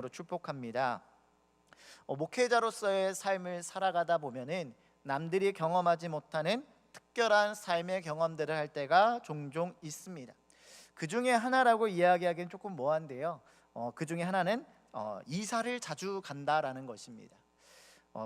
축복합니다. 목회자로서의 삶을 살아가다 보면은 남들이 경험하지 못하는 특별한 삶의 경험들을 할 때가 종종 있습니다. 그 중에 하나라고 이야기하기는 조금 뭐한데요. 그 중에 하나는 이사를 자주 간다라는 것입니다.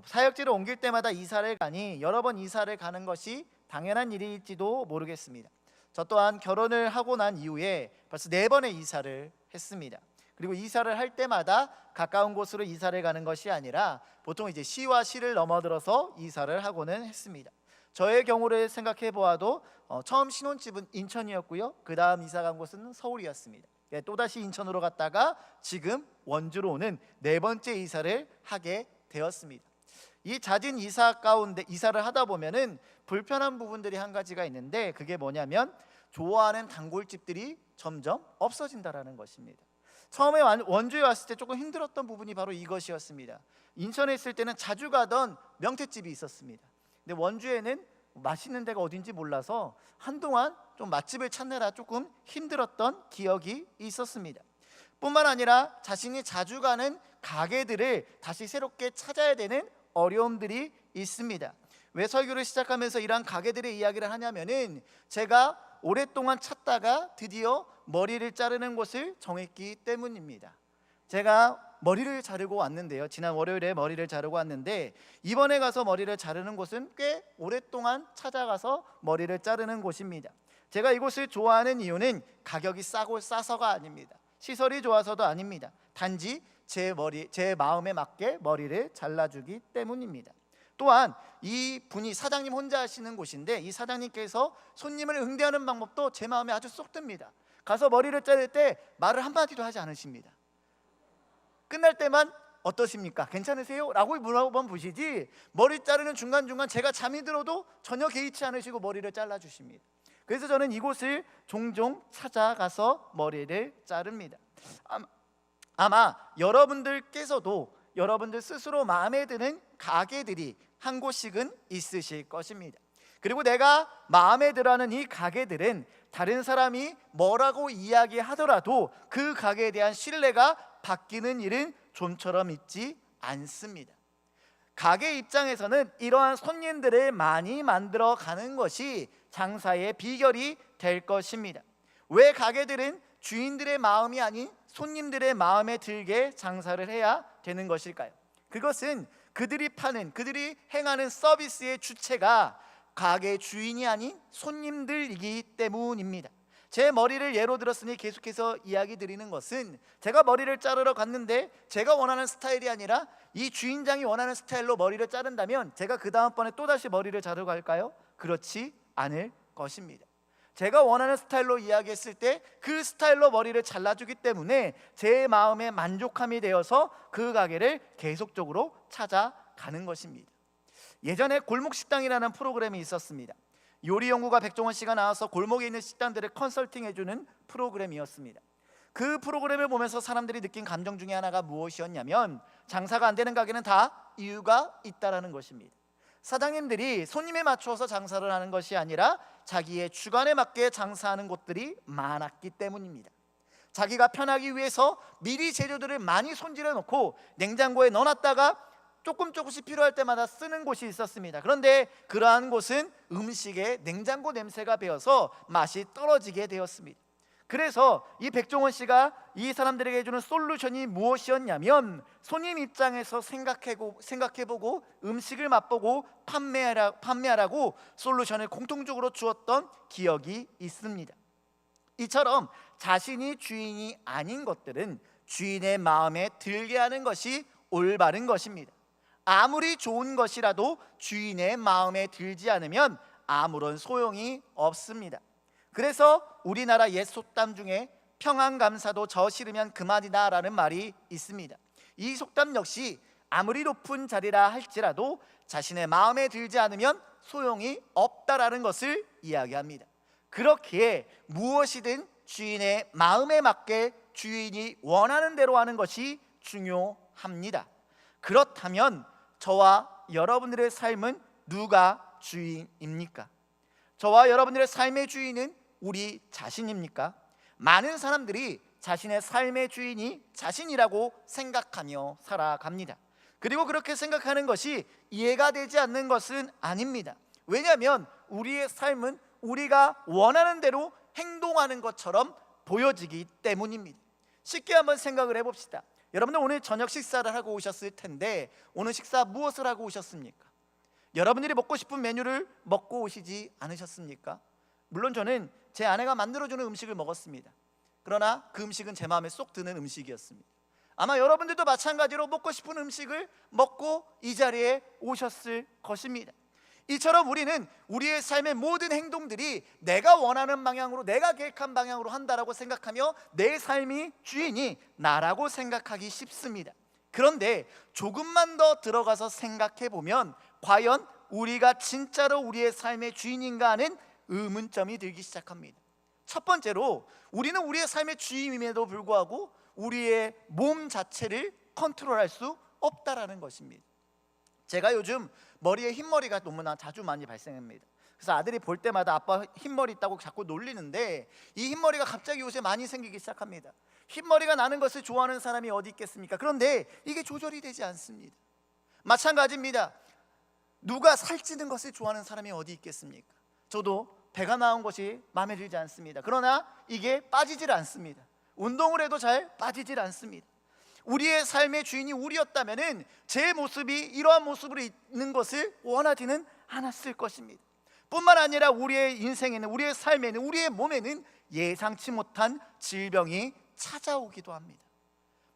사역지를 옮길 때마다 이사를 가니 여러 번 이사를 가는 것이 당연한 일일지도 모르겠습니다. 저 또한 결혼을 하고 난 이후에 벌써 4번의 이사를 했습니다. 그리고 이사를 할 때마다 가까운 곳으로 이사를 가는 것이 아니라 보통 이제 시와 시를 넘어들어서 이사를 하고는 했습니다. 저의 경우를 생각해 보아도 처음 신혼집은 인천이었고요. 그 다음 이사 간 곳은 서울이었습니다. 또다시 인천으로 갔다가 지금 원주로 오는 4번째 이사를 하게 되었습니다. 이 잦은 이사 가운데 이사를 하다 보면은 불편한 부분들이 한 가지가 있는데, 그게 뭐냐면 좋아하는 단골집들이 점점 없어진다라는 것입니다. 처음에 원주에 왔을 때 조금 힘들었던 부분이 바로 이것이었습니다. 인천에 있을 때는 자주 가던 명태집이 있었습니다. 근데 원주에는 맛있는 데가 어딘지 몰라서 한동안 좀 맛집을 찾느라 조금 힘들었던 기억이 있었습니다. 뿐만 아니라 자신이 자주 가는 가게들을 다시 새롭게 찾아야 되는 어려움들이 있습니다. 왜 설교를 시작하면서 이러한 가게들의 이야기를 하냐면은 제가 오랫동안 찾다가 드디어 머리를 자르는 곳을 정했기 때문입니다. 제가 머리를 자르고 왔는데요, 지난 월요일에 머리를 자르고 왔는데 이번에 가서 머리를 자르는 곳은 꽤 오랫동안 찾아가서 머리를 자르는 곳입니다. 제가 이곳을 좋아하는 이유는 가격이 싸서가 아닙니다. 시설이 좋아서도 아닙니다. 단지 제 마음에 맞게 머리를 잘라주기 때문입니다. 또한 이 분이 사장님 혼자 하시는 곳인데 이 사장님께서 손님을 응대하는 방법도 제 마음에 아주 쏙 듭니다. 가서 머리를 자를 때 말을 한마디도 하지 않으십니다. 끝날 때만 어떠십니까? 괜찮으세요? 라고 물어본 보시지 머리 자르는 중간중간 제가 잠이 들어도 전혀 개의치 않으시고 머리를 잘라주십니다. 그래서 저는 이곳을 종종 찾아가서 머리를 자릅니다. 아마 여러분들께서도 여러분들 스스로 마음에 드는 가게들이 한 곳씩은 있으실 것입니다. 그리고 내가 마음에 들어하는 이 가게들은 다른 사람이 뭐라고 이야기하더라도 그 가게에 대한 신뢰가 바뀌는 일은 좀처럼 있지 않습니다. 가게 입장에서는 이러한 손님들을 많이 만들어 가는 것이 장사의 비결이 될 것입니다. 왜 가게들은 주인들의 마음이 아닌 손님들의 마음에 들게 장사를 해야 되는 것일까요? 그것은 그들이 행하는 서비스의 주체가 가게 주인이 아닌 손님들이기 때문입니다. 제 머리를 예로 들었으니 계속해서 이야기 드리는 것은, 제가 머리를 자르러 갔는데 제가 원하는 스타일이 아니라 이 주인장이 원하는 스타일로 머리를 자른다면 제가 그 다음번에 또다시 머리를 자르고 갈까요? 그렇지 않을 것입니다. 제가 원하는 스타일로 이야기했을 때 그 스타일로 머리를 잘라주기 때문에 제 마음에 만족함이 되어서 그 가게를 계속적으로 찾아가는 것입니다. 예전에 골목식당이라는 프로그램이 있었습니다. 요리연구가 백종원 씨가 나와서 골목에 있는 식당들을 컨설팅해주는 프로그램이었습니다. 그 프로그램을 보면서 사람들이 느낀 감정 중에 하나가 무엇이었냐면 장사가 안 되는 가게는 다 이유가 있다라는 것입니다. 사장님들이 손님에 맞추어서 장사를 하는 것이 아니라 자기의 주관에 맞게 장사하는 곳들이 많았기 때문입니다. 자기가 편하기 위해서 미리 재료들을 많이 손질해 놓고 냉장고에 넣어놨다가 조금씩 필요할 때마다 쓰는 곳이 있었습니다. 그런데 그러한 곳은 음식에 냉장고 냄새가 배어서 맛이 떨어지게 되었습니다. 그래서 이 백종원 씨가 이 사람들에게 해주는 솔루션이 무엇이었냐면 손님 입장에서 생각해보고 음식을 맛보고 판매하라고 솔루션을 공통적으로 주었던 기억이 있습니다. 이처럼 자신이 주인이 아닌 것들은 주인의 마음에 들게 하는 것이 올바른 것입니다. 아무리 좋은 것이라도 주인의 마음에 들지 않으면 아무런 소용이 없습니다. 그래서 우리나라 옛 속담 중에 평안감사도 저 싫으면 그만이다 라는 말이 있습니다. 이 속담 역시 아무리 높은 자리라 할지라도 자신의 마음에 들지 않으면 소용이 없다라는 것을 이야기합니다. 그렇기에 무엇이든 주인의 마음에 맞게 주인이 원하는 대로 하는 것이 중요합니다. 그렇다면 저와 여러분들의 삶은 누가 주인입니까? 저와 여러분들의 삶의 주인은 우리 자신입니까? 많은 사람들이 자신의 삶의 주인이 자신이라고 생각하며 살아갑니다. 그리고 그렇게 생각하는 것이 이해가 되지 않는 것은 아닙니다. 왜냐하면 우리의 삶은 우리가 원하는 대로 행동하는 것처럼 보여지기 때문입니다. 쉽게 한번 생각을 해봅시다. 여러분들 오늘 저녁 식사를 하고 오셨을 텐데 오늘 식사 무엇을 하고 오셨습니까? 여러분들이 먹고 싶은 메뉴를 먹고 오시지 않으셨습니까? 물론 저는 제 아내가 만들어주는 음식을 먹었습니다. 그러나 그 음식은 제 마음에 쏙 드는 음식이었습니다. 아마 여러분들도 마찬가지로 먹고 싶은 음식을 먹고 이 자리에 오셨을 것입니다. 이처럼 우리는 우리의 삶의 모든 행동들이 내가 원하는 방향으로, 내가 계획한 방향으로 한다라고 생각하며 내 삶이 주인이 나라고 생각하기 쉽습니다. 그런데 조금만 더 들어가서 생각해 보면 과연 우리가 진짜로 우리의 삶의 주인인가 하는 의문점이 들기 시작합니다. 첫 번째로 우리는 우리의 삶의 주인임에도 불구하고 우리의 몸 자체를 컨트롤할 수 없다라는 것입니다. 제가 요즘 머리에 흰머리가 너무나 자주 많이 발생합니다. 그래서 아들이 볼 때마다 아빠 흰머리 있다고 자꾸 놀리는데 이 흰머리가 갑자기 요새 많이 생기기 시작합니다. 흰머리가 나는 것을 좋아하는 사람이 어디 있겠습니까? 그런데 이게 조절이 되지 않습니다. 마찬가지입니다. 누가 살찌는 것을 좋아하는 사람이 어디 있겠습니까? 저도 배가 나온 것이 마음에 들지 않습니다. 그러나 이게 빠지질 않습니다. 운동을 해도 잘 빠지질 않습니다. 우리의 삶의 주인이 우리였다면 제 모습이 이러한 모습으로 있는 것을 원하지는 않았을 것입니다. 뿐만 아니라 우리의 인생에는, 우리의 삶에는, 우리의 몸에는 예상치 못한 질병이 찾아오기도 합니다.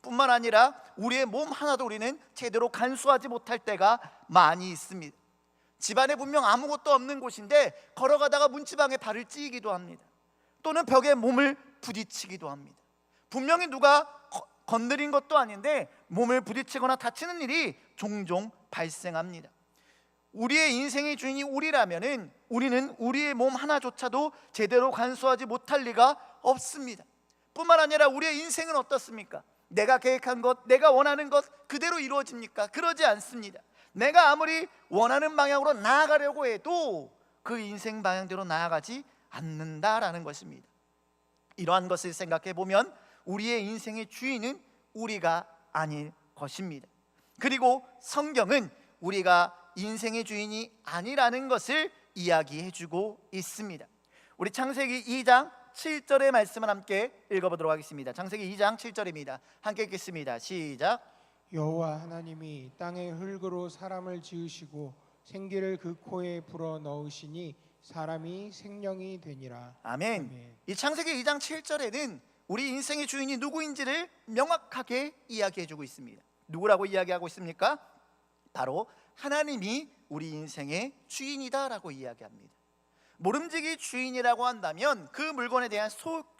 뿐만 아니라 우리의 몸 하나도 우리는 제대로 간수하지 못할 때가 많이 있습니다. 집안에 분명 아무것도 없는 곳인데 걸어가다가 문지방에 발을 찌기도 합니다. 또는 벽에 몸을 부딪히기도 합니다. 분명히 누가 건드린 것도 아닌데 몸을 부딪히거나 다치는 일이 종종 발생합니다. 우리의 인생의 주인이 우리라면은 우리는 우리의 몸 하나조차도 제대로 간수하지 못할 리가 없습니다. 뿐만 아니라 우리의 인생은 어떻습니까? 내가 계획한 것, 내가 원하는 것 그대로 이루어집니까? 그러지 않습니다. 내가 아무리 원하는 방향으로 나아가려고 해도 그 인생 방향대로 나아가지 않는다라는 것입니다. 이러한 것을 생각해 보면 우리의 인생의 주인은 우리가 아닐 것입니다. 그리고 성경은 우리가 인생의 주인이 아니라는 것을 이야기해 주고 있습니다. 우리 창세기 2장 7절의 말씀을 함께 읽어보도록 하겠습니다. 창세기 2장 7절입니다. 함께 읽겠습니다. 시작. 여호와 하나님이 땅의 흙으로 사람을 지으시고 생기를 그 코에 불어 넣으시니 사람이 생명이 되니라. 아멘. 아멘. 이 창세기 2장 7절에는 우리 인생의 주인이 누구인지를 명확하게 이야기해 주고 있습니다. 누구라고 이야기하고 있습니까? 바로 하나님이 우리 인생의 주인이다라고 이야기합니다. 모름지기 주인이라고 한다면 그 물건에 대한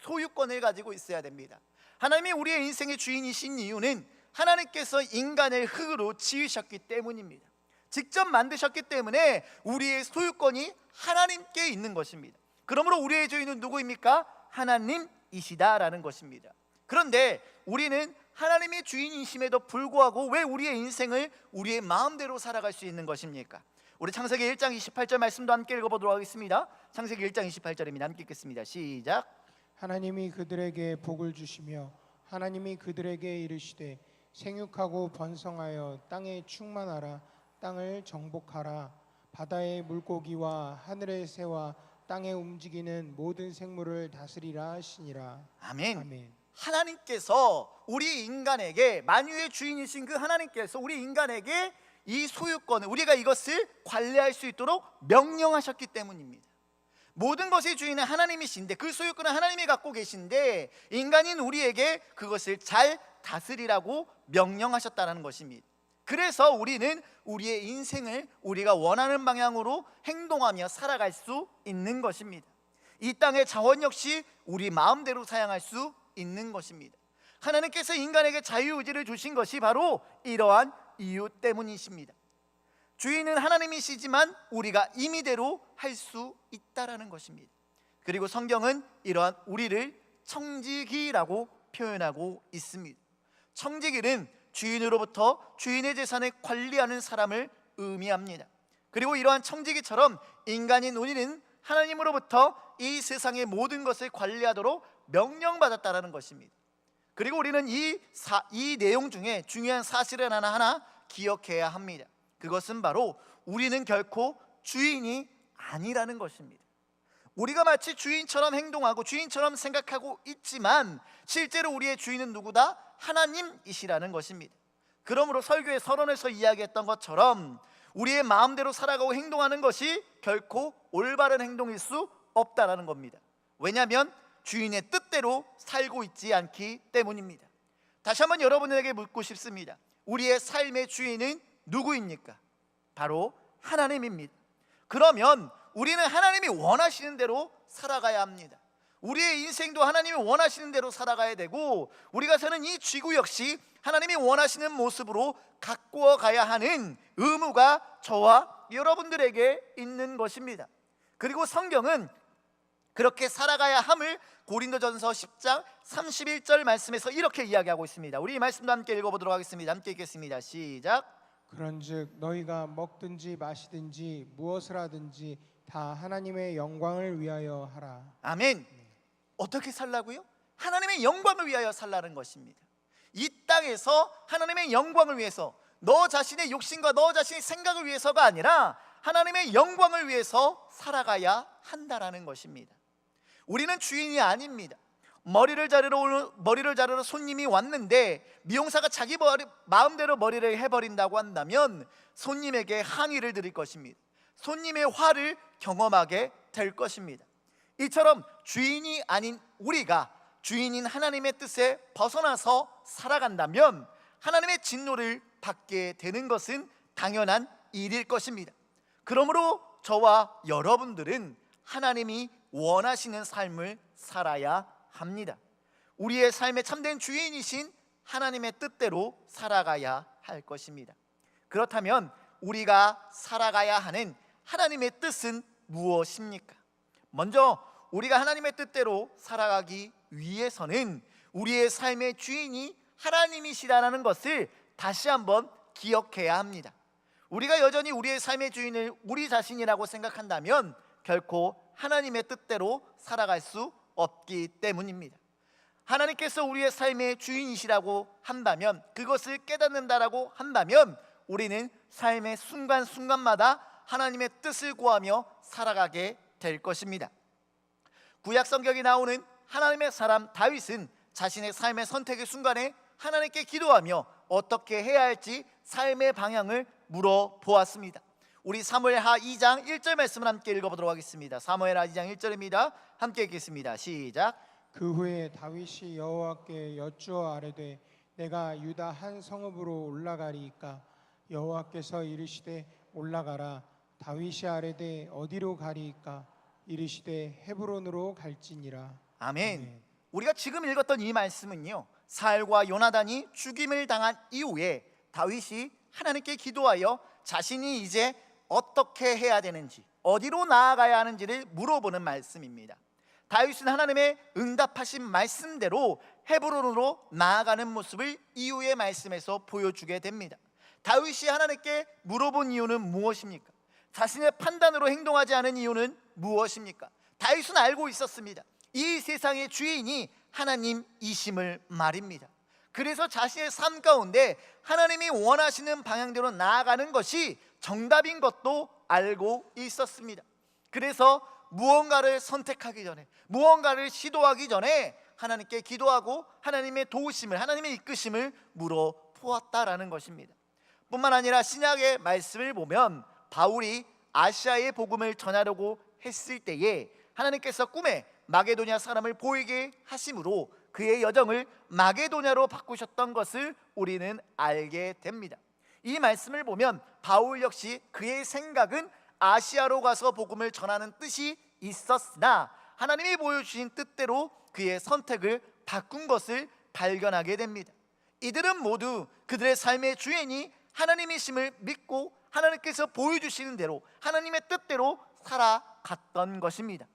소유권을 가지고 있어야 됩니다. 하나님이 우리의 인생의 주인이신 이유는 하나님께서 인간을 흙으로 지으셨기 때문입니다. 직접 만드셨기 때문에 우리의 소유권이 하나님께 있는 것입니다. 그러므로 우리의 주인은 누구입니까? 하나님이시다라는 것입니다. 그런데 우리는 하나님의 주인이심에도 불구하고 왜 우리의 인생을 우리의 마음대로 살아갈 수 있는 것입니까? 우리 창세기 1장 28절 말씀도 함께 읽어보도록 하겠습니다. 창세기 1장 28절입니다. 함께 읽겠습니다. 시작. 하나님이 그들에게 복을 주시며 하나님이 그들에게 이르시되 생육하고 번성하여 땅에 충만하라. 땅을 정복하라. 바다의 물고기와 하늘의 새와 땅에 움직이는 모든 생물을 다스리라 하시니라. 아멘. 아멘. 하나님께서 우리 인간에게, 만유의 주인이신 그 하나님께서 우리 인간에게 이 소유권을, 우리가 이것을 관리할 수 있도록 명령하셨기 때문입니다. 모든 것의 주인은 하나님이신데 그 소유권은 하나님이 갖고 계신데 인간인 우리에게 그것을 잘 다스리라고 명령하셨다는 것입니다. 그래서 우리는 우리의 인생을 우리가 원하는 방향으로 행동하며 살아갈 수 있는 것입니다. 이 땅의 자원 역시 우리 마음대로 사용할 수 있는 것입니다. 하나님께서 인간에게 자유의지를 주신 것이 바로 이러한 이유 때문이십니다. 주인은 하나님이시지만 우리가 임의대로 할 수 있다라는 것입니다. 그리고 성경은 이러한 우리를 청지기라고 표현하고 있습니다. 청지기는 주인으로부터 주인의 재산을 관리하는 사람을 의미합니다. 그리고 이러한 청지기처럼 인간인 우리는 하나님으로부터 이 세상의 모든 것을 관리하도록 명령받았다라는 것입니다. 그리고 우리는 이 내용 중에 중요한 사실을 하나 기억해야 합니다. 그것은 바로 우리는 결코 주인이 아니라는 것입니다. 우리가 마치 주인처럼 행동하고 주인처럼 생각하고 있지만 실제로 우리의 주인은 누구다? 하나님이시라는 것입니다. 그러므로 설교의 서론에서 이야기했던 것처럼 우리의 마음대로 살아가고 행동하는 것이 결코 올바른 행동일 수 없다라는 겁니다. 왜냐하면 주인의 뜻대로 살고 있지 않기 때문입니다. 다시 한번 여러분에게 묻고 싶습니다. 우리의 삶의 주인은 누구입니까? 바로 하나님입니다. 그러면 우리는 하나님이 원하시는 대로 살아가야 합니다. 우리의 인생도 하나님이 원하시는 대로 살아가야 되고, 우리가 사는 이 지구 역시 하나님이 원하시는 모습으로 가꾸어 가야 하는 의무가 저와 여러분들에게 있는 것입니다. 그리고 성경은 그렇게 살아가야 함을 고린도전서 10장 31절 말씀에서 이렇게 이야기하고 있습니다. 우리 이 말씀도 함께 읽어보도록 하겠습니다. 함께 읽겠습니다. 시작. 그런즉 너희가 먹든지 마시든지 무엇을 하든지 다 하나님의 영광을 위하여 하라. 아멘. 어떻게 살라고요? 하나님의 영광을 위하여 살라는 것입니다. 이 땅에서 하나님의 영광을 위해서, 너 자신의 욕심과 너 자신의 생각을 위해서가 아니라 하나님의 영광을 위해서 살아가야 한다라는 것입니다. 우리는 주인이 아닙니다. 머리를 자르러 손님이 왔는데 미용사가 자기 마음대로 머리를 해버린다고 한다면 손님에게 항의를 드릴 것입니다. 손님의 화를 경험하게 될 것입니다. 이처럼 주인이 아닌 우리가 주인인 하나님의 뜻에 벗어나서 살아간다면 하나님의 진노를 받게 되는 것은 당연한 일일 것입니다. 그러므로 저와 여러분들은 하나님이 원하시는 삶을 살아야 합니다. 우리의 삶의 참된 주인이신 하나님의 뜻대로 살아가야 할 것입니다. 그렇다면 우리가 살아가야 하는 하나님의 뜻은 무엇입니까? 먼저 우리가 하나님의 뜻대로 살아가기 위해서는 우리의 삶의 주인이 하나님이시라는 것을 다시 한번 기억해야 합니다. 우리가 여전히 우리의 삶의 주인을 우리 자신이라고 생각한다면 결코 하나님의 뜻대로 살아갈 수 없기 때문입니다. 하나님께서 우리의 삶의 주인이시라고 한다면, 그것을 깨닫는다라고 한다면 우리는 삶의 순간순간마다 하나님의 뜻을 구하며 살아가게 될 것입니다. 구약 성경에 나오는 하나님의 사람 다윗은 자신의 삶의 선택의 순간에 하나님께 기도하며 어떻게 해야 할지 삶의 방향을 물어보았습니다. 우리 사무엘하 2장 1절 말씀을 함께 읽어보도록 하겠습니다. 사무엘하 2장 1절입니다. 함께 읽겠습니다. 시작. 그 후에 다윗이 여호와께 여쭈어 아뢰되 내가 유다 한 성읍으로 올라가리이까? 여호와께서 이르시되 올라가라. 다윗이 아뢰되 어디로 가리이까? 이르시되 헤브론으로 갈지니라. 아멘. 우리가 지금 읽었던 이 말씀은요, 사울과 요나단이 죽임을 당한 이후에 다윗이 하나님께 기도하여 자신이 이제 어떻게 해야 되는지, 어디로 나아가야 하는지를 물어보는 말씀입니다. 다윗은 하나님의 응답하신 말씀대로 헤브론으로 나아가는 모습을 이후의 말씀에서 보여주게 됩니다. 다윗이 하나님께 물어본 이유는 무엇입니까? 자신의 판단으로 행동하지 않은 이유는 무엇입니까? 다윗은 알고 있었습니다. 이 세상의 주인이 하나님이심을 말입니다. 그래서 자신의 삶 가운데 하나님이 원하시는 방향대로 나아가는 것이 정답인 것도 알고 있었습니다. 그래서 무언가를 선택하기 전에, 무언가를 시도하기 전에 하나님께 기도하고 하나님의 도우심을, 하나님의 이끄심을 물어보았다라는 것입니다. 뿐만 아니라 신약의 말씀을 보면 바울이 아시아의 복음을 전하려고 했을 때에 하나님께서 꿈에 마게도냐 사람을 보이게 하심으로 그의 여정을 마게도냐로 바꾸셨던 것을 우리는 알게 됩니다. 이 말씀을 보면 바울 역시 그의 생각은 아시아로 가서 복음을 전하는 뜻이 있었으나 하나님이 보여주신 뜻대로 그의 선택을 바꾼 것을 발견하게 됩니다. 이들은 모두 그들의 삶의 주인이 하나님이심을 믿고 하나님께서 보여주시는 대로 하나님의 뜻대로 살아갔던 것입니다.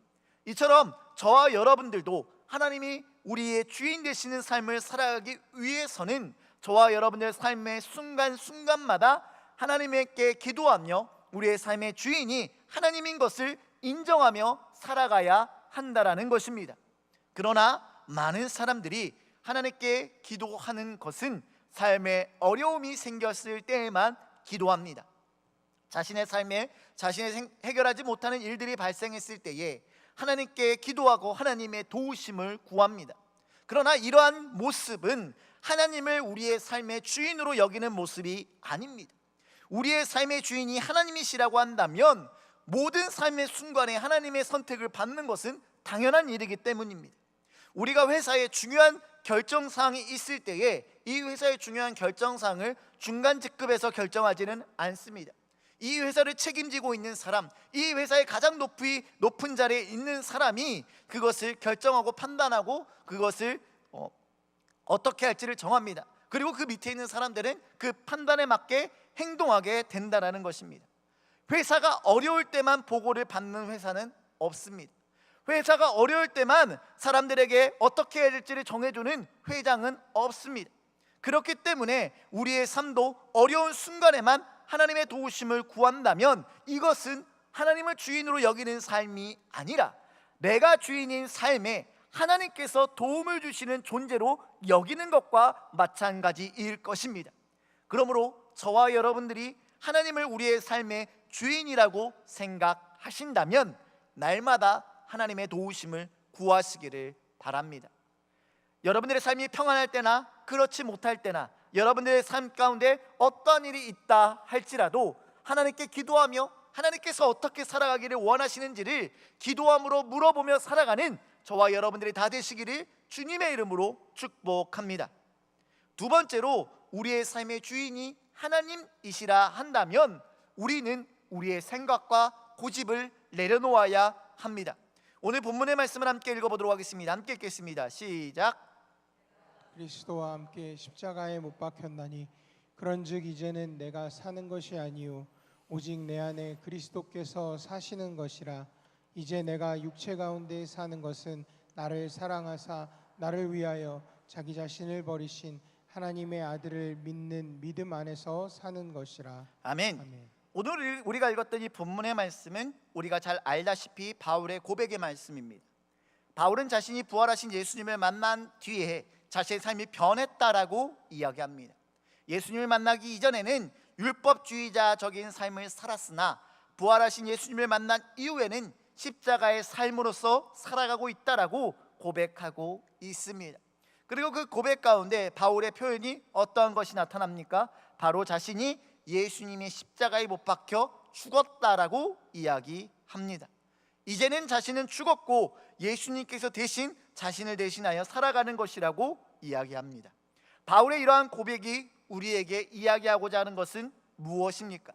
이처럼 저와 여러분들도 하나님이 우리의 주인 되시는 삶을 살아가기 위해서는 저와 여러분들의 삶의 순간순간마다 하나님께 기도하며 우리의 삶의 주인이 하나님인 것을 인정하며 살아가야 한다라는 것입니다. 그러나 많은 사람들이 하나님께 기도하는 것은 삶에 어려움이 생겼을 때에만 기도합니다. 자신의 삶에 자신이 해결하지 못하는 일들이 발생했을 때에 하나님께 기도하고 하나님의 도우심을 구합니다. 그러나 이러한 모습은 하나님을 우리의 삶의 주인으로 여기는 모습이 아닙니다. 우리의 삶의 주인이 하나님이시라고 한다면 모든 삶의 순간에 하나님의 선택을 받는 것은 당연한 일이기 때문입니다. 우리가 회사에 중요한 결정사항이 있을 때에 이 회사의 중요한 결정사항을 중간 직급에서 결정하지는 않습니다. 이 회사를 책임지고 있는 사람, 이 회사의 가장 높은 자리에 있는 사람이 그것을 결정하고 판단하고 그것을 어떻게 할지를 정합니다. 그리고 그 밑에 있는 사람들은 그 판단에 맞게 행동하게 된다는 것입니다. 회사가 어려울 때만 보고를 받는 회사는 없습니다. 회사가 어려울 때만 사람들에게 어떻게 해야 될지를 정해주는 회장은 없습니다. 그렇기 때문에 우리의 삶도 어려운 순간에만 하나님의 도우심을 구한다면 이것은 하나님을 주인으로 여기는 삶이 아니라 내가 주인인 삶에 하나님께서 도움을 주시는 존재로 여기는 것과 마찬가지일 것입니다. 그러므로 저와 여러분들이 하나님을 우리의 삶의 주인이라고 생각하신다면 날마다 하나님의 도우심을 구하시기를 바랍니다. 여러분들의 삶이 평안할 때나 그렇지 못할 때나 여러분들의 삶 가운데 어떠한 일이 있다 할지라도 하나님께 기도하며 하나님께서 어떻게 살아가기를 원하시는지를 기도함으로 물어보며 살아가는 저와 여러분들이 다 되시기를 주님의 이름으로 축복합니다. 두 번째로 우리의 삶의 주인이 하나님이시라 한다면 우리는 우리의 생각과 고집을 내려놓아야 합니다. 오늘 본문의 말씀을 함께 읽어보도록 하겠습니다. 함께 읽겠습니다. 시작. 그리스도와 함께 십자가에 못 박혔나니 그런즉 이제는 내가 사는 것이 아니요 오직 내 안에 그리스도께서 사시는 것이라. 이제 내가 육체 가운데 사는 것은 나를 사랑하사 나를 위하여 자기 자신을 버리신 하나님의 아들을 믿는 믿음 안에서 사는 것이라. 아멘. 아멘. 오늘 우리가 읽었던 이 본문의 말씀은 우리가 잘 알다시피 바울의 고백의 말씀입니다. 바울은 자신이 부활하신 예수님을 만난 뒤에 자신의 삶이 변했다라고 이야기합니다. 예수님을 만나기 이전에는 율법주의자적인 삶을 살았으나 부활하신 예수님을 만난 이후에는 십자가의 삶으로서 살아가고 있다라고 고백하고 있습니다. 그리고 그 고백 가운데 바울의 표현이 어떠한 것이 나타납니까? 바로 자신이 예수님의 십자가에 못 박혀 죽었다라고 이야기합니다. 이제는 자신은 죽었고 예수님께서 대신 자신을 대신하여 살아가는 것이라고 이야기합니다. 바울의 이러한 고백이 우리에게 이야기하고자 하는 것은 무엇입니까?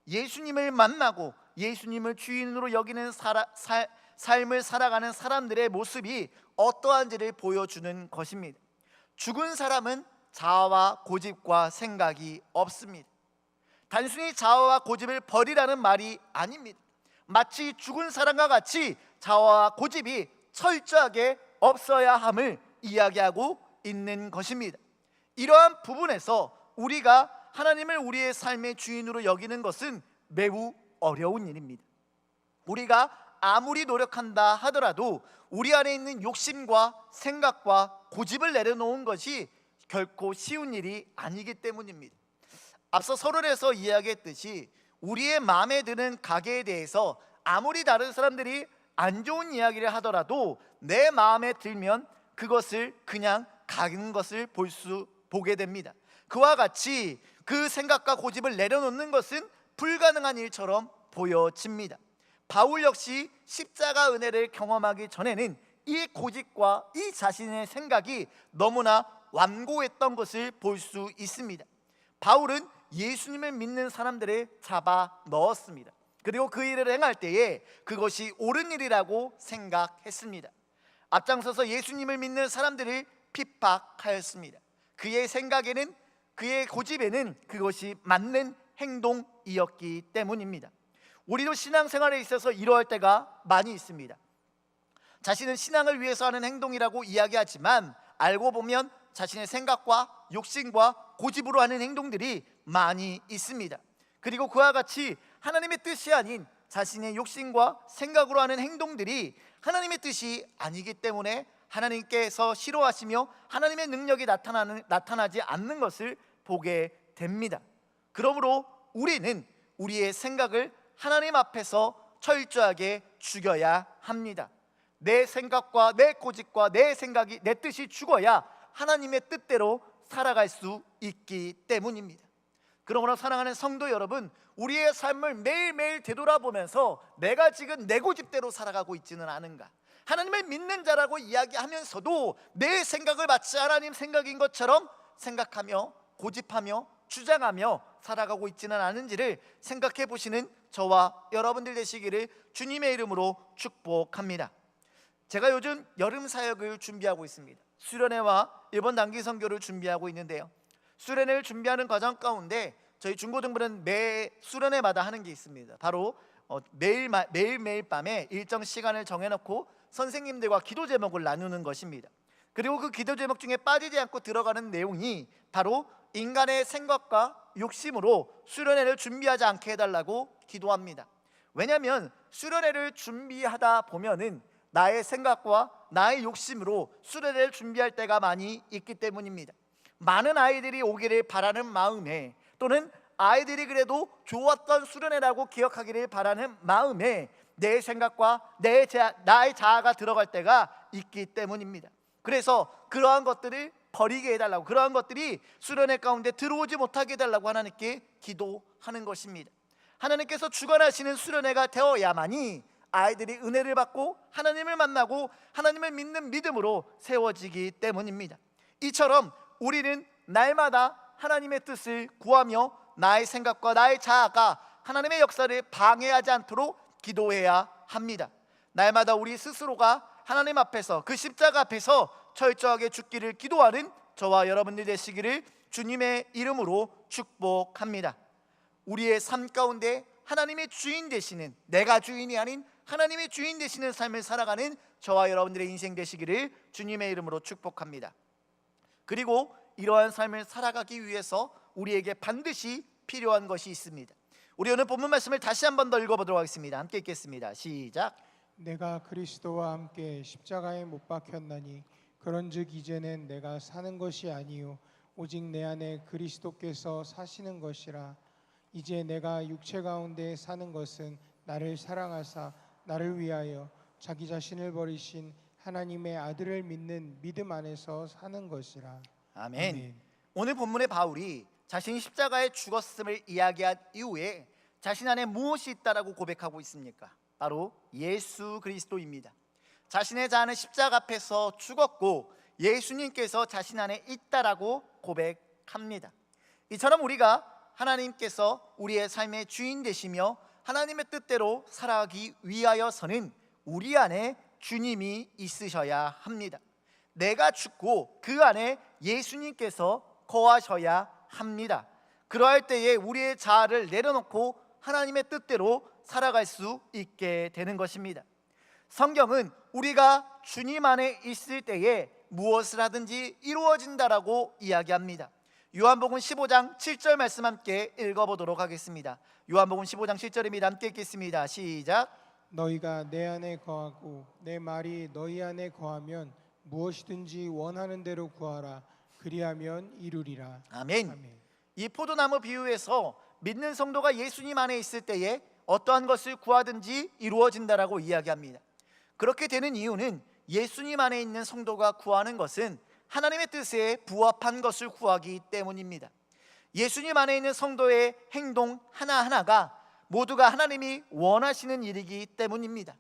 예수님을 만나고 예수님을 주인으로 여기는 삶을 살아가는 사람들의 모습이 어떠한지를 보여주는 것입니다. 죽은 사람은 자아와 고집과 생각이 없습니다. 단순히 자아와 고집을 버리라는 말이 아닙니다. 마치 죽은 사람과 같이 자아와 고집이 철저하게 없어야 함을 이야기하고 있는 것입니다. 이러한 부분에서 우리가 하나님을 우리의 삶의 주인으로 여기는 것은 매우 어려운 일입니다. 우리가 아무리 노력한다 하더라도 우리 안에 있는 욕심과 생각과 고집을 내려놓은 것이 결코 쉬운 일이 아니기 때문입니다. 앞서 서론에서 이야기했듯이 우리의 마음에 드는 가게에 대해서 아무리 다른 사람들이 안 좋은 이야기를 하더라도 내 마음에 들면 그것을 그냥 가는 것을 보게 됩니다. 그와 같이 그 생각과 고집을 내려놓는 것은 불가능한 일처럼 보여집니다. 바울 역시 십자가 은혜를 경험하기 전에는 이 고집과 이 자신의 생각이 너무나 완고했던 것을 볼 수 있습니다. 바울은 예수님을 믿는 사람들을 잡아 넣었습니다. 그리고 그 일을 행할 때에 그것이 옳은 일이라고 생각했습니다. 앞장서서 예수님을 믿는 사람들을 핍박하였습니다. 그의 생각에는, 그의 고집에는 그것이 맞는 행동이었기 때문입니다. 우리도 신앙생활에 있어서 이러할 때가 많이 있습니다. 자신은 신앙을 위해서 하는 행동이라고 이야기하지만 알고 보면 자신의 생각과 욕심과 고집으로 하는 행동들이 많이 있습니다. 그리고 그와 같이 하나님의 뜻이 아닌 자신의 욕심과 생각으로 하는 행동들이 하나님의 뜻이 아니기 때문에 하나님께서 싫어하시며 하나님의 능력이 나타나지 않는 것을 보게 됩니다. 그러므로 우리는 우리의 생각을 하나님 앞에서 철저하게 죽여야 합니다. 내 생각과 내 고집과 내 생각이, 내 뜻이 죽어야 하나님의 뜻대로 살아갈 수 있기 때문입니다. 그러므로 사랑하는 성도 여러분, 우리의 삶을 매일매일 되돌아보면서 내가 지금 내 고집대로 살아가고 있지는 않은가, 하나님을 믿는 자라고 이야기하면서도 내 생각을 마치 하나님 생각인 것처럼 생각하며 고집하며 주장하며 살아가고 있지는 않은지를 생각해 보시는 저와 여러분들 되시기를 주님의 이름으로 축복합니다. 제가 요즘 여름 사역을 준비하고 있습니다. 수련회와 일본 단기 선교를 준비하고 있는데요, 수련회를 준비하는 과정 가운데 저희 중고등부는 매 수련회마다 하는 게 있습니다. 바로 매일 밤에 일정 시간을 정해놓고 선생님들과 기도 제목을 나누는 것입니다. 그리고 그 기도 제목 중에 빠지지 않고 들어가는 내용이 바로 인간의 생각과 욕심으로 수련회를 준비하지 않게 해달라고 기도합니다. 왜냐하면 수련회를 준비하다 보면은 나의 생각과 나의 욕심으로 수련회를 준비할 때가 많이 있기 때문입니다. 많은 아이들이 오기를 바라는 마음에, 또는 아이들이 그래도 좋았던 수련회라고 기억하기를 바라는 마음에 내 생각과 나의 자아가 들어갈 때가 있기 때문입니다. 그래서 그러한 것들을 버리게 해달라고, 그러한 것들이 수련회 가운데 들어오지 못하게 해달라고 하나님께 기도하는 것입니다. 하나님께서 주관하시는 수련회가 되어야만이 아이들이 은혜를 받고 하나님을 만나고 하나님을 믿는 믿음으로 세워지기 때문입니다. 이처럼 우리는 날마다 하나님의 뜻을 구하며 나의 생각과 나의 자아가 하나님의 역사를 방해하지 않도록 기도해야 합니다. 날마다 우리 스스로가 하나님 앞에서, 그 십자가 앞에서 철저하게 죽기를 기도하는 저와 여러분들 되시기를 주님의 이름으로 축복합니다. 우리의 삶 가운데 하나님의 주인 되시는, 내가 주인이 아닌 하나님의 주인 되시는 삶을 살아가는 저와 여러분들의 인생 되시기를 주님의 이름으로 축복합니다. 그리고 이러한 삶을 살아가기 위해서 우리에게 반드시 필요한 것이 있습니다. 우리 오늘 본문 말씀을 다시 한 번 더 읽어보도록 하겠습니다. 함께 읽겠습니다. 시작. 내가 그리스도와 함께 십자가에 못 박혔나니 그런즉 이제는 내가 사는 것이 아니요 오직 내 안에 그리스도께서 사시는 것이라. 이제 내가 육체 가운데 사는 것은 나를 사랑하사 나를 위하여 자기 자신을 버리신 하나님의 아들을 믿는 믿음 안에서 사는 것이라. 아멘. 오늘 본문의 바울이 자신이 십자가에 죽었음을 이야기한 이후에 자신 안에 무엇이 있다라고 고백하고 있습니까? 바로 예수 그리스도입니다. 자신의 자아는 십자가 앞에서 죽었고 예수님께서 자신 안에 있다라고 고백합니다. 이처럼 우리가 하나님께서 우리의 삶의 주인 되시며 하나님의 뜻대로 살아가기 위하여서는 우리 안에 주님이 있으셔야 합니다. 내가 죽고 그 안에 예수님께서 거하셔야 합니다. 그러할 때에 우리의 자아를 내려놓고 하나님의 뜻대로 살아갈 수 있게 되는 것입니다. 성경은 우리가 주님 안에 있을 때에 무엇을 하든지 이루어진다라고 이야기합니다. 요한복음 15장 7절 말씀 함께 읽어보도록 하겠습니다. 요한복음 15장 7절입니다. 함께 읽겠습니다. 시작. 너희가 내 안에 거하고 내 말이 너희 안에 거하면 무엇이든지 원하는 대로 구하라. 그리하면 이루리라. 아멘. 아멘. 이 포도나무 비유에서 믿는 성도가 예수님 안에 있을 때에 어떠한 것을 구하든지 이루어진다라고 이야기합니다. 그렇게 되는 이유는 예수님 안에 있는 성도가 구하는 것은 하나님의 뜻에 부합한 것을 구하기 때문입니다. 예수님 안에 있는 성도의 행동 하나하나가 모두가 하나님이 원하시는 일이기 때문입니다.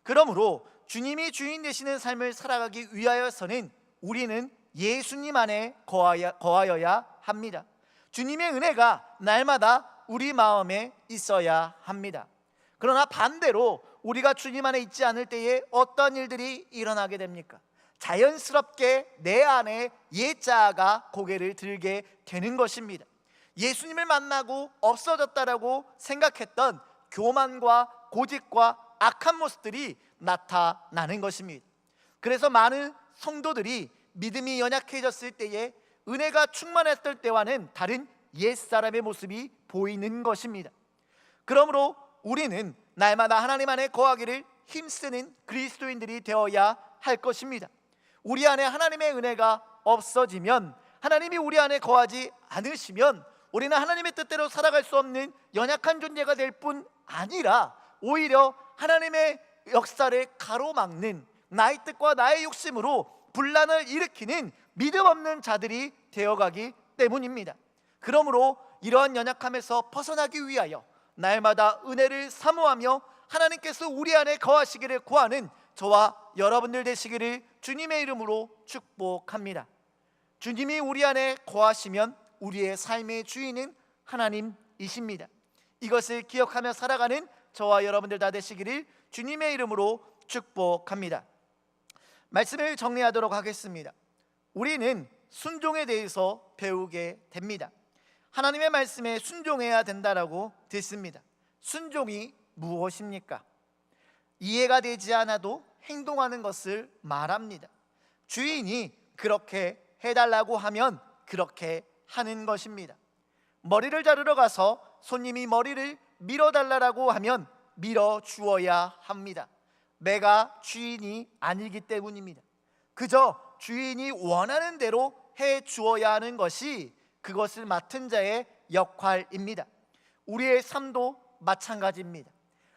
그러므로 주님이 주인 되시는 삶을 살아가기 위하여서는 우리는 예수님 안에 거하여야 합니다. 주님의 은혜가 날마다 우리 마음에 있어야 합니다. 그러나 반대로 우리가 주님 안에 있지 않을 때에 어떤 일들이 일어나게 됩니까? 자연스럽게 내 안에 옛자아가 고개를 들게 되는 것입니다. 예수님을 만나고 없어졌다라고 생각했던 교만과 고집과 악한 모습들이 나타나는 것입니다. 그래서 많은 성도들이 믿음이 연약해졌을 때에 은혜가 충만했을 때와는 다른 옛사람의 모습이 보이는 것입니다. 그러므로 우리는 날마다 하나님 안에 거하기를 힘쓰는 그리스도인들이 되어야 할 것입니다. 우리 안에 하나님의 은혜가 없어지면, 하나님이 우리 안에 거하지 않으시면 우리는 하나님의 뜻대로 살아갈 수 없는 연약한 존재가 될 뿐 아니라 오히려 하나님의 역사를 가로막는, 나의 뜻과 나의 욕심으로 분란을 일으키는 믿음 없는 자들이 되어가기 때문입니다. 그러므로 이러한 연약함에서 벗어나기 위하여 날마다 은혜를 사모하며 하나님께서 우리 안에 거하시기를 구하는 저와 여러분들 되시기를 주님의 이름으로 축복합니다. 주님이 우리 안에 거하시면 우리의 삶의 주인은 하나님이십니다. 이것을 기억하며 살아가는 저와 여러분들 다 되시기를 주님의 이름으로 축복합니다. 말씀을 정리하도록 하겠습니다. 우리는 순종에 대해서 배우게 됩니다. 하나님의 말씀에 순종해야 된다라고 듣습니다. 순종이 무엇입니까? 이해가 되지 않아도 행동하는 것을 말합니다. 주인이 그렇게 해달라고 하면 그렇게 하는 것입니다. 머리를 자르러 가서 손님이 머리를 밀어달라고 하면 밀어주어야 합니다. 내가 주인이 아니기 때문입니다. 그저 주인이 원하는 대로 해주어야 하는 것이 그것을 맡은 자의 역할입니다. 우리의 삶도 마찬가지입니다.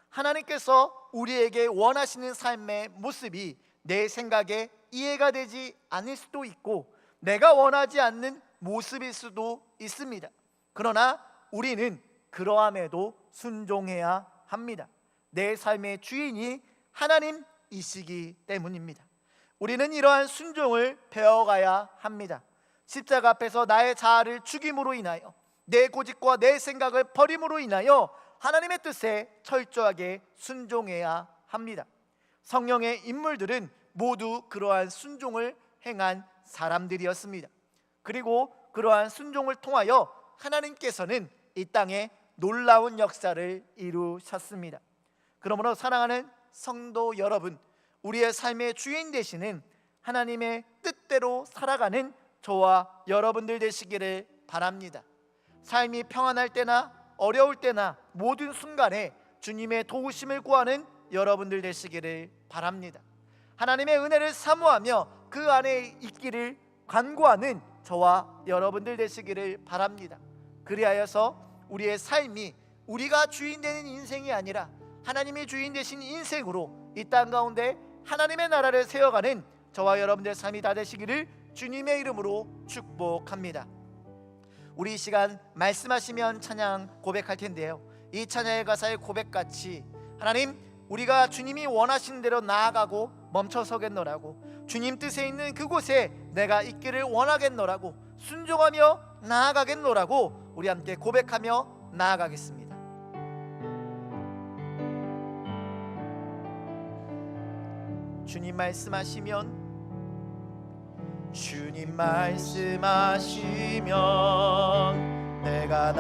하나님께서 우리에게 원하시는 삶의 모습이 내 생각에 이해가 되지 않을 수도 있고 내가 원하지 않는 모습일 수도 있습니다. 그러나 우리는 그러함에도 순종해야 합니다. 내 삶의 주인이 하나님이시기 때문입니다. 우리는 이러한 순종을 배워가야 합니다. 십자가 앞에서 나의 자아를 죽임으로 인하여, 내 고집과 내 생각을 버림으로 인하여 하나님의 뜻에 철저하게 순종해야 합니다. 성령의 인물들은 모두 그러한 순종을 행한 사람들이었습니다. 그리고 그러한 순종을 통하여 하나님께서는 이 땅에 놀라운 역사를 이루셨습니다. 그러므로 사랑하는 성도 여러분, 우리의 삶의 주인 되시는 하나님의 뜻대로 살아가는 저와 여러분들 되시기를 바랍니다. 삶이 평안할 때나 어려울 때나 모든 순간에 주님의 도우심을 구하는 여러분들 되시기를 바랍니다. 하나님의 은혜를 사모하며 그 안에 있기를 간구하는 저와 여러분들 되시기를 바랍니다. 그리하여서 우리의 삶이 우리가 주인 되는 인생이 아니라 하나님이 주인 되신 인생으로 이 땅 가운데 하나님의 나라를 세워가는 저와 여러분들의 삶이 다 되시기를 주님의 이름으로 축복합니다. 우리 이 시간 말씀하시면 찬양 고백할 텐데요, 이 찬양의 가사의 고백같이 하나님, 우리가 주님이 원하시는 대로 나아가고 멈춰서겠노라고, 주님 뜻에 있는 그곳에 내가 있기를 원하겠노라고, 순종하며 나아가겠노라고 우리 함께 고백하며 나아가겠습니다. 주님 말씀하시면, 주님 말씀하시면 내가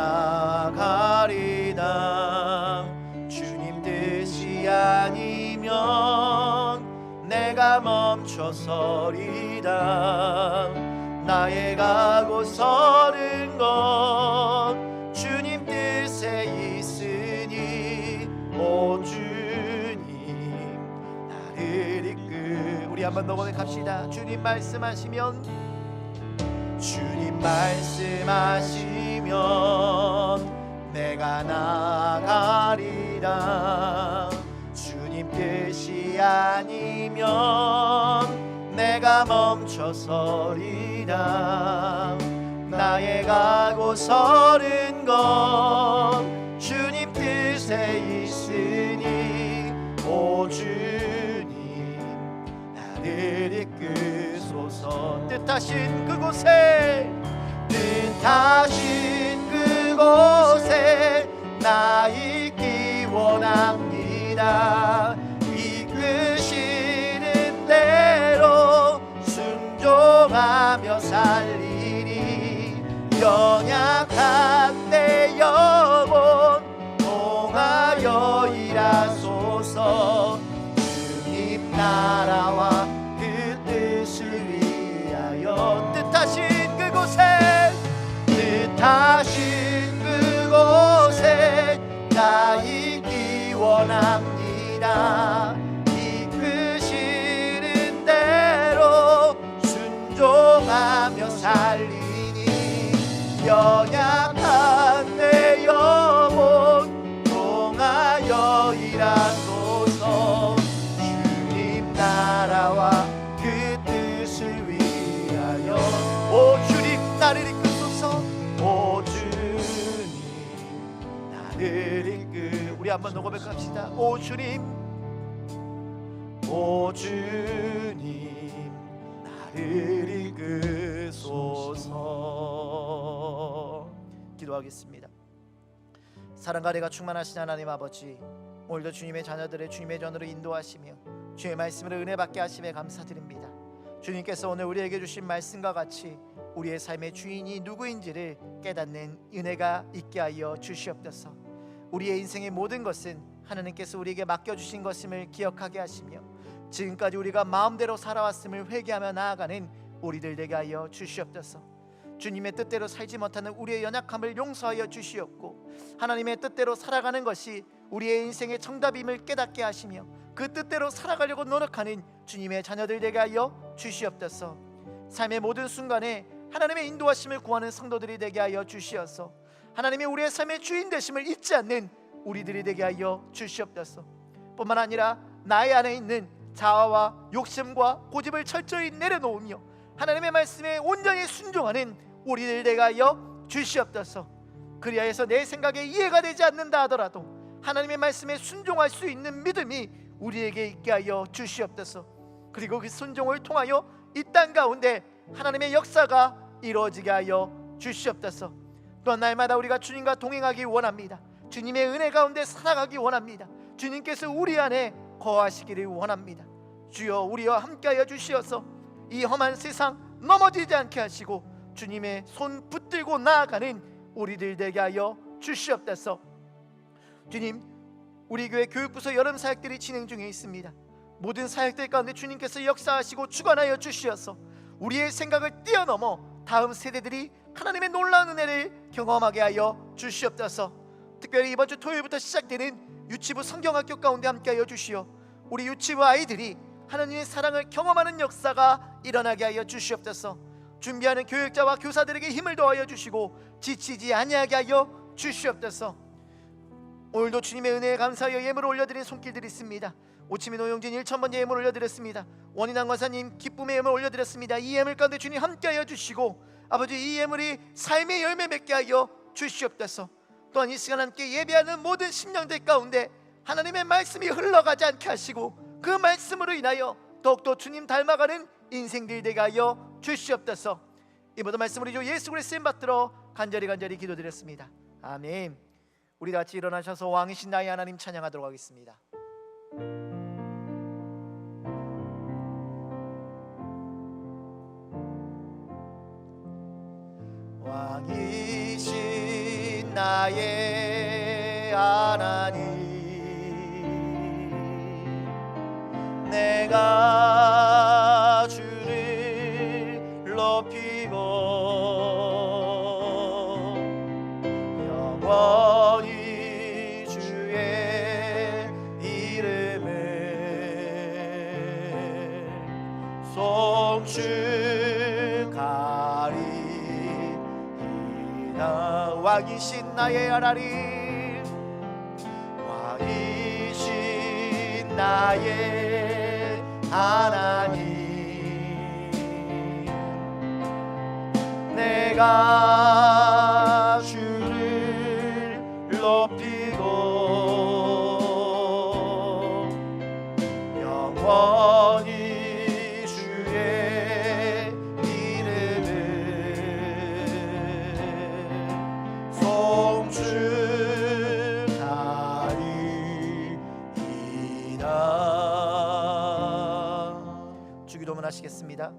나아가리다. 주님 뜻이 아니면 내가 멈춰서리다. 나의 가고 서는 것 주님 뜻에 있으니 오 주님 나를 이끌. 우리 한번 더 고백합시다. 주님 말씀하시면, 주님 말씀하시면 내가 나가리라. 주님 뜻이 아니면 내가 멈춰서리라. 나의 가고 서는 것 주님 뜻에 있으니 오 주님 나를 이끄소서. 뜻하신 그곳에, 뜻하신 그곳에 나 있기 원합니다. 이끄시는 대로 순종하며 살리니 연약한 내 영혼 통하여 일하소서. 주님 나라와 그 뜻을 위하여 뜻하신 그곳에, 뜻하신 그곳에 나 있기 원합니다. 이끄시는 대로 나를 이끌. 우리 한번 더 고백합시다. 오 주님, 오 주님, 나를 이끄소서. 기도하겠습니다. 사랑과 은혜가 충만하신 하나님 아버지, 오늘도 주님의 자녀들을 주님의 전으로 인도하시며 주의 말씀으로 은혜 받게 하심에 감사드립니다. 주님께서 오늘 우리에게 주신 말씀과 같이 우리의 삶의 주인이 누구인지를 깨닫는 은혜가 있게 하여 주시옵소서. 우리의 인생의 모든 것은 하나님께서 우리에게 맡겨주신 것임을 기억하게 하시며 지금까지 우리가 마음대로 살아왔음을 회개하며 나아가는 우리들 되게 하여 주시옵소서. 주님의 뜻대로 살지 못하는 우리의 연약함을 용서하여 주시옵고 하나님의 뜻대로 살아가는 것이 우리의 인생의 정답임을 깨닫게 하시며 그 뜻대로 살아가려고 노력하는 주님의 자녀들 되게 하여 주시옵소서. 삶의 모든 순간에 하나님의 인도하심을 구하는 성도들이 되게 하여 주시옵소서. 하나님이 우리의 삶의 주인 되심을 잊지 않는 우리들이 되게 하여 주시옵소서. 뿐만 아니라 나의 안에 있는 자아와 욕심과 고집을 철저히 내려놓으며 하나님의 말씀에 온전히 순종하는 우리들 되게 하여 주시옵소서. 그리하여서 내 생각에 이해가 되지 않는다 하더라도 하나님의 말씀에 순종할 수 있는 믿음이 우리에게 있게 하여 주시옵소서. 그리고 그 순종을 통하여 이 땅 가운데 하나님의 역사가 이루어지게 하여 주시옵소서. 또한 날마다 우리가 주님과 동행하기 원합니다. 주님의 은혜 가운데 살아가기 원합니다. 주님께서 우리 안에 거하시기를 원합니다. 주여 우리와 함께하여 주시어서 이 험한 세상 넘어지지 않게 하시고 주님의 손 붙들고 나아가는 우리들 되게 하여 주시옵소서. 주님, 우리 교회 교육부서 여름 사역들이 진행 중에 있습니다. 모든 사역들 가운데 주님께서 역사하시고 주관하여 주시어서 우리의 생각을 뛰어넘어 다음 세대들이 하나님의 놀라운 은혜를 경험하게 하여 주시옵소서. 특별히 이번 주 토요일부터 시작되는 유치부 성경학교 가운데 함께하여 주시어 우리 유치부 아이들이 하나님의 사랑을 경험하는 역사가 일어나게 하여 주시옵소서. 준비하는 교육자와 교사들에게 힘을 더하여 주시고 지치지 아니하게 하여 주시옵소서. 오늘도 주님의 은혜에 감사하여 예물을 올려드린 손길들이 있습니다. 오치민 오용진 1,000번 예물 올려드렸습니다. 원인환 권사님 기쁨의 예물 올려드렸습니다. 이 예물 가운데 주님 함께하여 주시고 아버지 이 예물이 삶의 열매 맺게 하여 주시옵소서. 또한 이 시간 함께 예배하는 모든 심령들 가운데 하나님의 말씀이 흘러가지 않게 하시고 그 말씀으로 인하여 더욱더 주님 닮아가는 인생들 되게 하여 주시옵소서. 이 모든 말씀으로 주 예수 그리스도의 받들어 간절히 기도드렸습니다. 아멘. 우리 같이 일어나셔서 왕이신 나의 하나님 찬양하도록 하겠습니다. 왕이신 나의 하나님, 내가 주를 높이고 영원히 주의 이름을 송축하리이다. 왕이신 나의 하나님, 왕이신 나의 하나님, 내가 주를 높이고 영원히 주의 이름을 송축하리이다. 주기도문 하시겠습니다.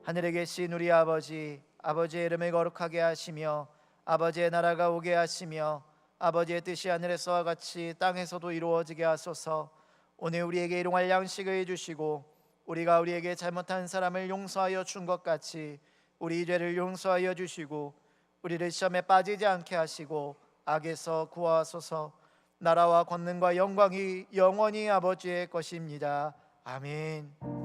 하늘에 계신 우리 아버지, 아버지의 이름을 거룩하게 하시며 아버지의 나라가 오게 하시며 아버지의 뜻이 하늘에서와 같이 땅에서도 이루어지게 하소서. 오늘 우리에게 일용할 양식을 주시고 우리가 우리에게 잘못한 사람을 용서하여 준 것 같이 우리 죄를 용서하여 주시고 우리를 시험에 빠지지 않게 하시고 악에서 구하소서. 나라와 권능과 영광이 영원히 아버지의 것입니다. 아멘.